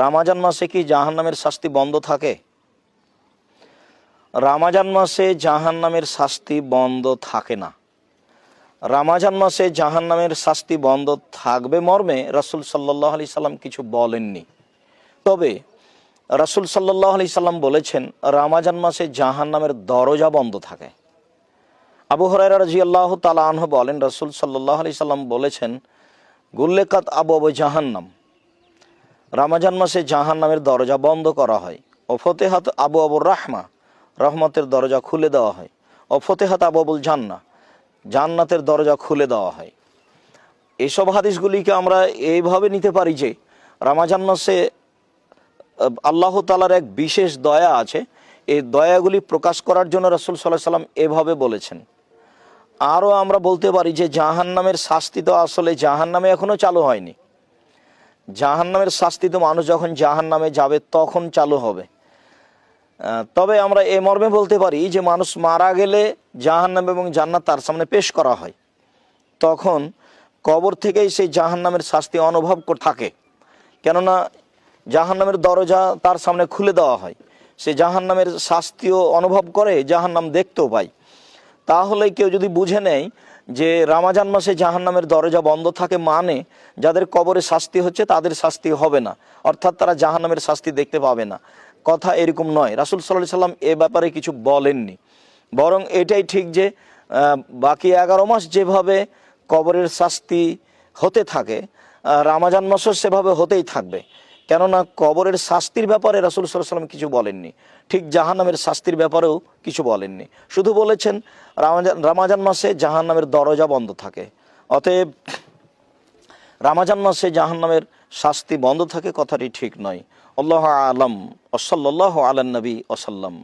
রমজান মাসে কি জাহান্নামের শাস্তি বন্ধ থাকে? রমজান মাসে জাহান্নামের শাস্তি বন্ধ থাকে না। রমজান মাসে জাহান্নামের শাস্তি বন্ধ থাকবে মর্মে রাসূল সাল্লাল্লাহু আলাইহি সাল্লাম কিছু বলেননি। তবে রাসূল সাল্লাল্লাহু আলাইহি সাল্লাম বলেছেন রমজান মাসে জাহান্নামের দরজা বন্ধ থাকে। আবু হুরায়রা রাদিয়াল্লাহু তাআলা আনহু বলেন, রাসূল সাল্লাল্লাহু আলাইহি সাল্লাম বলেছেন, গুল্লেকাত আবওয়াবু জাহান্নাম, রমজান মাসে জাহান্নামের দরজা বন্ধ করা হয়। ও ফতেহাত আবওয়াবুর রাহমা, রহমতের দরজা খুলে দেওয়া হয়। ও ফতেহাত আবওয়াবুল জান্নাহ, জান্নাতের দরজা খুলে দেওয়া হয়। এইসব হাদিসগুলিকে আমরা এইভাবে নিতে পারি যে রমজান মাসে আল্লাহ তাআলার এক বিশেষ দয়া আছে। এই দয়াগুলি প্রকাশ করার জন্য রাসূল সাল্লাল্লাহু আলাইহি সাল্লাম এভাবে বলেছেন। আরও আমরা বলতে পারি যে জাহান্নামের শাস্তি তো আসলে জাহান্নামে এখনও চালু হয়নি। জাহান্নামের শাস্তি তো মানুষ যখন জাহান্নামে যাবে তখন চালু হবে। তবে আমরা এ মর্মে বলতে পারি যে মানুষ মারা গেলে জাহান্নাম এবং জান্নাত তার সামনে পেশ করা হয়, তখন কবর থেকেই সেই জাহান্নামের শাস্তি অনুভব করে থাকে। কেননা জাহান্নামের দরজা তার সামনে খুলে দেওয়া হয়, সে জাহান্নামের শাস্তিও অনুভব করে, জাহান্নাম দেখতেও পায়। তাহলে কেউ যদি বুঝে নেয় যে রমজান মাসে জাহান্নামের দরজা বন্ধ থাকে মানে যাদের কবরে শাস্তি হচ্ছে তাদের শাস্তি হবে না, অর্থাৎ তারা জাহান্নামের শাস্তি দেখতে পাবে না, কথা এরকম নয়। রাসূল সাল্লাল্লাহু আলাইহি সাল্লাম এ ব্যাপারে কিছু বলেননি। বরং এটাই ঠিক যে বাকি 11 মাস যেভাবে কবরের শাস্তি হতে থাকে রমজান মাসও সেভাবে হতেই থাকবে। কেননা কবরের শাস্তির ব্যাপারে রাসূল সাল্লাল্লাহু আলাইহি সাল্লাম কিছু বলেননি, ঠিক জাহান্নামের শাস্তির ব্যাপারেও কিছু বলেননি। শুধু বলেছেন রমজান মাসে জাহান্নামের দরজা বন্ধ থাকে। অতএব রমজান মাসে জাহান্নামের শাস্তি বন্ধ থাকে কথাটি ঠিক নয়। আল্লাহু আ'লাম। ওয়া সাল্লাল্লাহু আলা নবী ওয়া সাল্লাম।